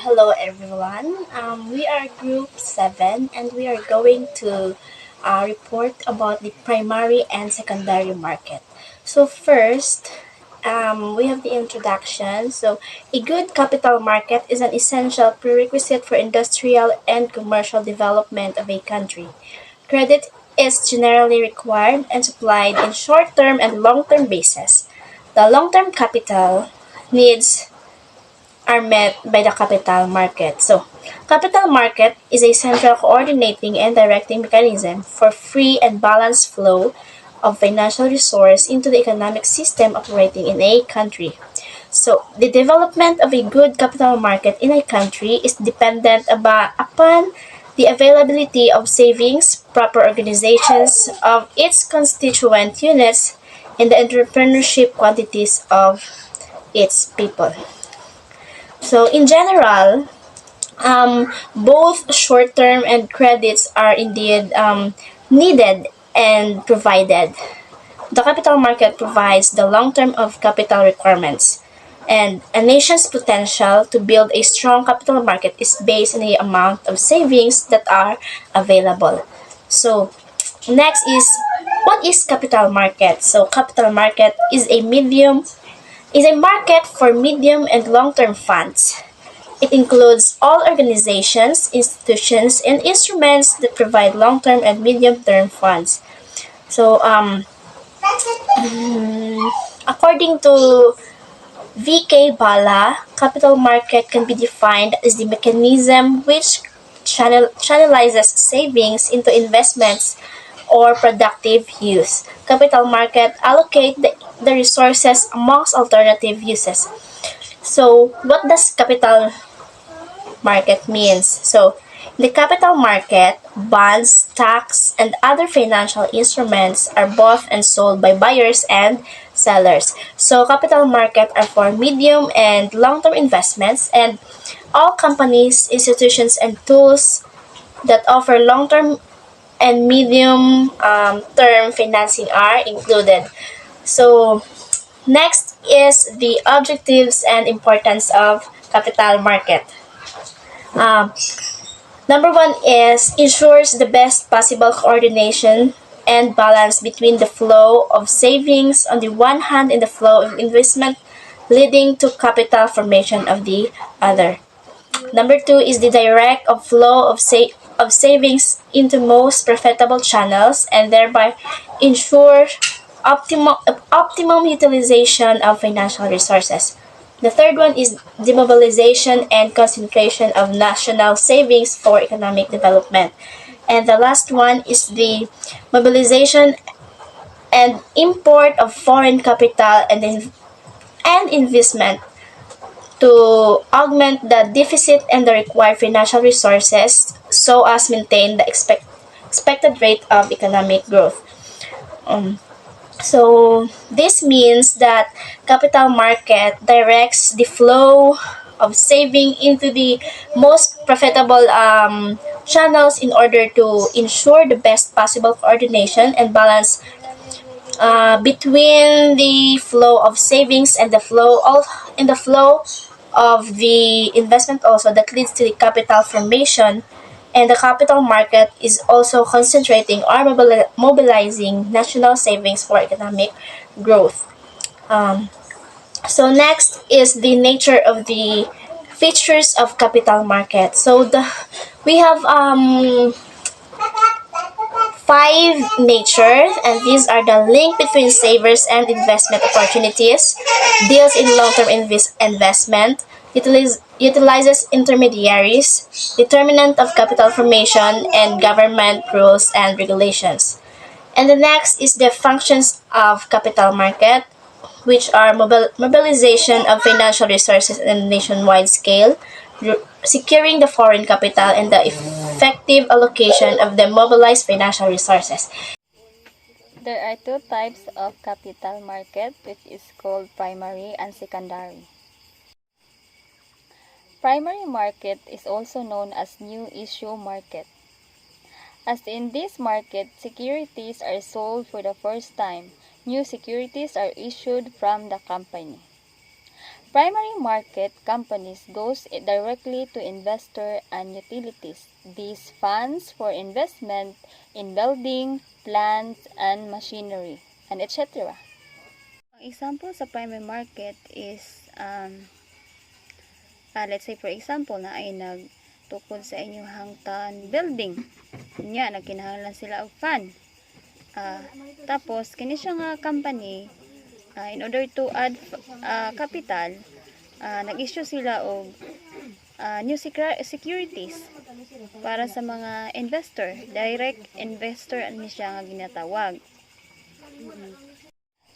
Hello everyone. We are Group 7 and we are going to report about the primary and secondary market. So, first, we have the introduction. So, a good capital market is an essential prerequisite for industrial and commercial development of a country. Credit is generally required and supplied in short term and long term basis. The long term capital needs are met by the capital market. So, capital market is a central coordinating and directing mechanism for free and balanced flow of financial resource into the economic system operating in a country. So, the development of a good capital market in a country is dependent upon the availability of savings, proper organizations of its constituent units, and the entrepreneurship quantities of its people. So in general, both short-term and credits are indeed needed and provided. The capital market provides the long-term of capital requirements, and a nation's potential to build a strong capital market is based on the amount of savings that are available. So next is, what is capital market? So capital market is a market for medium and long-term funds. It includes all organizations, institutions, and instruments that provide long-term and medium-term funds. So, according to V.K. Bala, capital market can be defined as the mechanism which channelizes savings into investments or productive use. Capital market allocate the resources amongst alternative uses. So, what does capital market means? So, in the capital market, bonds, stocks, and other financial instruments are bought and sold by buyers and sellers. So, capital market are for medium and long-term investments, and all companies, institutions, and tools that offer long-term and medium term financing are included. So, next is the objectives and importance of capital market. Um, Number one is ensures the best possible coordination and balance between the flow of savings on the one hand and the flow of investment leading to capital formation of the other. Number two is the direct of flow of savings into most profitable channels and thereby ensure optimum utilization of financial resources. The third one is demobilization and concentration of national savings for economic development. And the last one is the mobilization and import of foreign capital and investment to augment the deficit and the required financial resources so as maintain the expected rate of economic growth. Um, so this means that capital market directs the flow of saving into the most profitable channels in order to ensure the best possible coordination and balance between the flow of savings and the flow of the investment also that leads to the capital formation, and the capital market is also concentrating or mobilizing national savings for economic growth. Um, so next is the nature of the features of capital market. So we have five natures, and these are the link between savers and investment opportunities, deals in long-term investment, utilizes intermediaries, determinant of capital formation, and government rules and regulations. And the next is the functions of capital market, which are mobilization of financial resources on a nationwide scale, securing the foreign capital, and the effective allocation of the mobilized financial resources. There are two types of capital market, which is called primary and secondary. Primary market is also known as new issue market. As in this market, securities are sold for the first time. New securities are issued from the company. Primary market companies goes directly to investor and utilities. These funds for investment in building, plants, and machinery, and etc. Ang example sa primary market is, let's say for example, na ay nagtukod sa inyong hangtan building. Nya, nagkinahanglan sila og fund. Tapos, kini siya nga company, in order to add capital, nag-issue sila og new securities para sa mga investor. Direct investor ani siya nga ginatawag.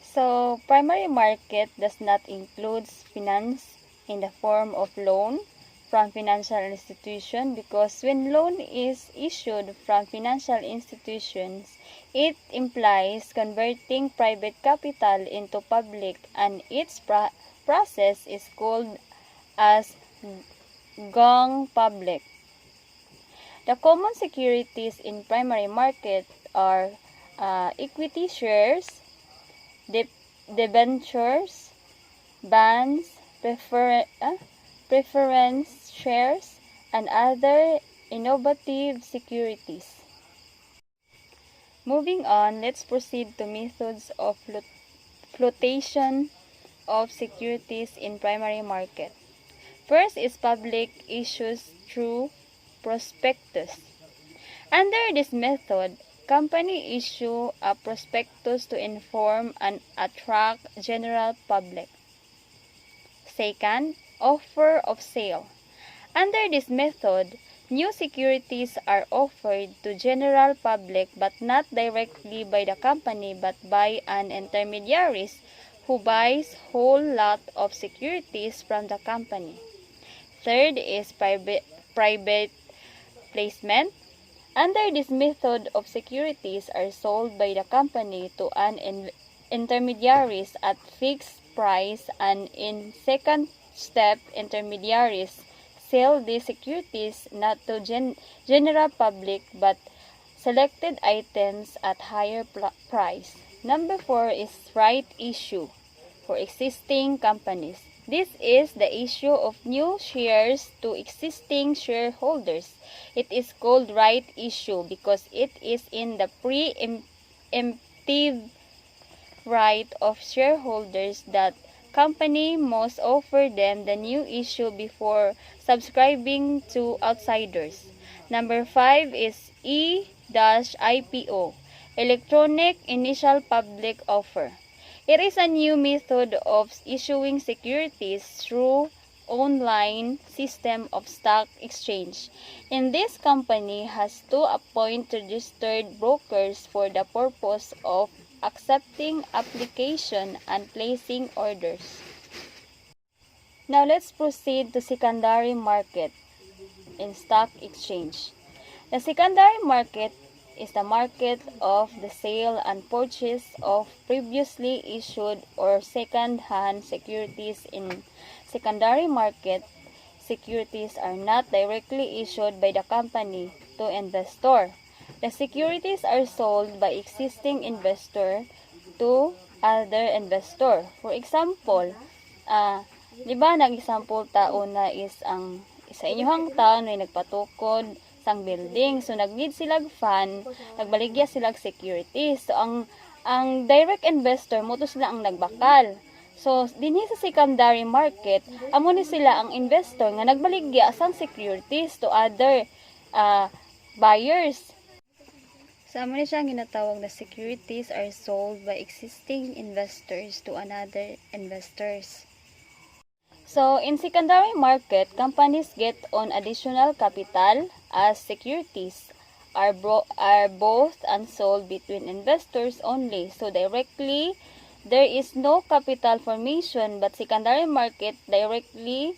So, primary market does not include finance in the form of loan from financial institution, because when loan is issued from financial institutions, it implies converting private capital into public, and its process is called as going public. The common securities in primary market are equity shares, debentures, bonds, preference shares, and other innovative securities. Moving on, let's proceed to methods of flotation of securities in primary market. First is public issues through prospectus. Under this method, company issue a prospectus to inform and attract general public. Second, offer of sale. Under this method, new securities are offered to general public, but not directly by the company but by an intermediaries who buys whole lot of securities from the company. Third is private placement. Under this method of securities are sold by the company to an intermediaries at fixed price, and in second step, intermediaries sell these securities not to general public but selected items at higher price. Number 4 is right issue for existing companies. This is the issue of new shares to existing shareholders. It is called right issue because it is in the preemptive right of shareholders that company must offer them the new issue before subscribing to outsiders. Number 5 is E-IPO, Electronic Initial Public Offer. It is a new method of issuing securities through online system of stock exchange. In this, company has to appoint registered brokers for the purpose of accepting application and placing orders. Now let's proceed to secondary market in stock exchange. The secondary market is the market of the sale and purchase of previously issued or second-hand securities. In secondary market, securities are not directly issued by the company to investor. The securities are sold by existing investor to other investor. For example, di ba nag-example taon na is ang sa inyong taon ay nagpatukod sang building. So nag-need silag fund, nagbaligya silag securities. So ang direct investor mo to sila ang nagbakal. So dinhi sa secondary market, amo ni sila ang investor nga nagbaligya sang securities to other buyers. So amo ni siya ang ginatawag na securities are sold by existing investors to another investors. So, in secondary market, companies get on additional capital as securities are both unsold between investors only. So, directly, there is no capital formation, but secondary market directly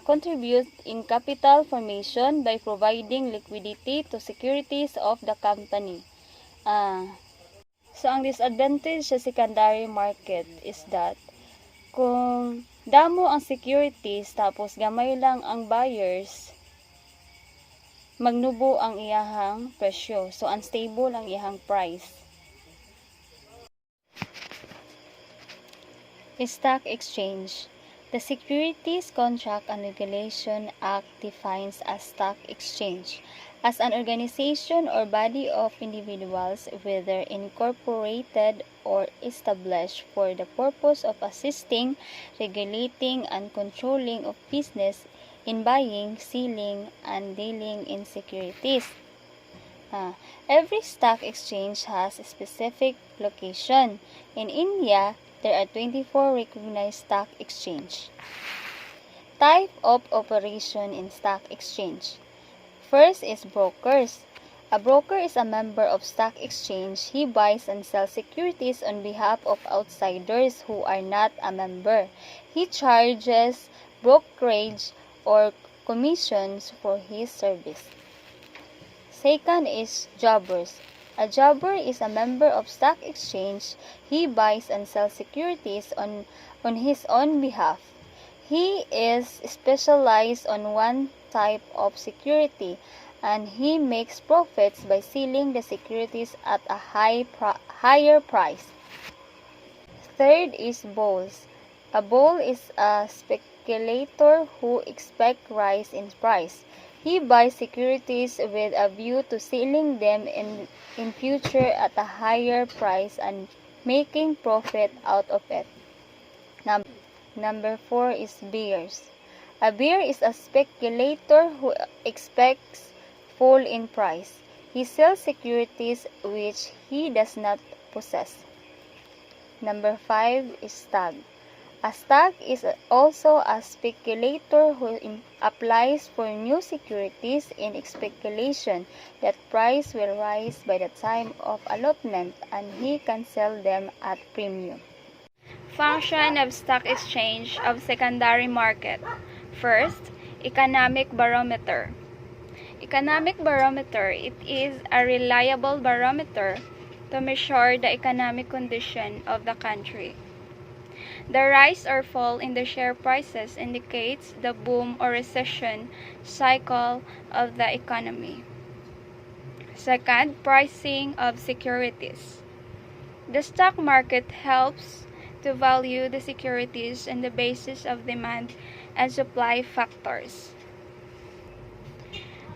contribute in capital formation by providing liquidity to securities of the company. So, ang disadvantage sa secondary market is that kung damo ang securities tapos gamay lang ang buyers, magnubo ang iyahang presyo. So, unstable ang iyahang price. Stock exchange. The Securities Contract and Regulation Act defines a stock exchange as an organization or body of individuals, whether incorporated or established for the purpose of assisting, regulating, and controlling of business in buying, selling, and dealing in securities. Every stock exchange has a specific location. In India, there are 24 recognized stock exchange. Type of operation in stock exchange. First is brokers. A broker is a member of stock exchange. He buys and sells securities on behalf of outsiders who are not a member. He charges brokerage or commissions for his service. Second is jobbers. A jobber is a member of stock exchange. He buys and sells securities on his own behalf. He is specialized on one type of security, and he makes profits by selling the securities at a higher price. Third is bulls. A bull is a speculator who expects rise in price. He buys securities with a view to selling them in future at a higher price and making profit out of it. Number 4 is bears. A bear is a speculator who expects fall in price. He sells securities which he does not possess. Number 5 is stag. A stag is also a speculator who applies for new securities in speculation that price will rise by the time of allotment and he can sell them at premium. Function of stock exchange of secondary market. First, economic barometer. Economic barometer, it is a reliable barometer to measure the economic condition of the country. The rise or fall in the share prices indicates the boom or recession cycle of the economy. Second, pricing of securities. The stock market helps to value the securities on the basis of demand and supply factors.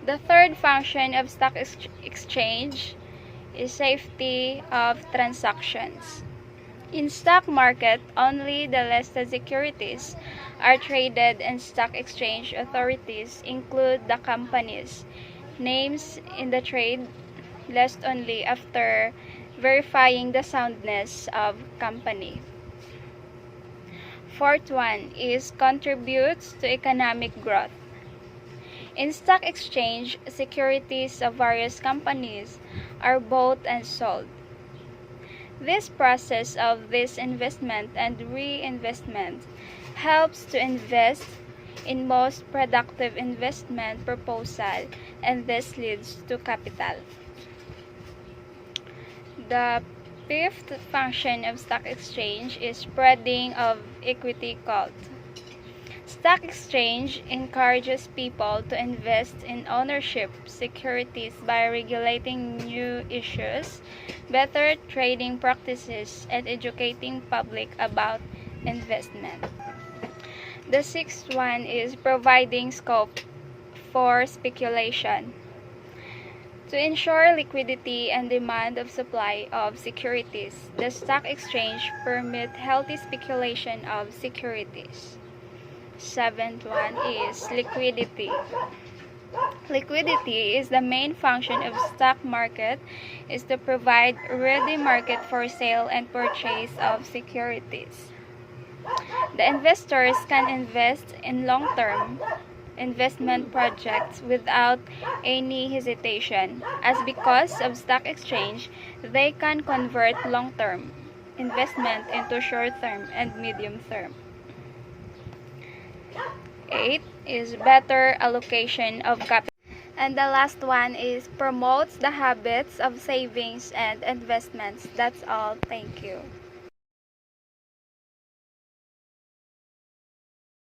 The third function of stock exchange is safety of transactions. In stock market, only the listed securities are traded, and stock exchange authorities include the companies' names in the trade list only after verifying the soundness of company. Fourth one is contributes to economic growth. In stock exchange, securities of various companies are bought and sold. This process of disinvestment and reinvestment helps to invest in most productive investment proposal, and this leads to capital. The fifth function of stock exchange is spreading of equity cult. Stock exchange encourages people to invest in ownership securities by regulating new issues, better trading practices, and educating public about investment. The sixth one is providing scope for speculation. To ensure liquidity and demand of supply of securities, the stock exchange permits healthy speculation of securities. Seventh one is liquidity. Liquidity is the main function of stock market, is to provide ready market for sale and purchase of securities. The investors can invest in long-term investment projects without any hesitation, as because of stock exchange, they can convert long-term investment into short-term and medium-term. 8 is better allocation of capital. And the last one is promotes the habits of savings and investments. That's all. Thank you.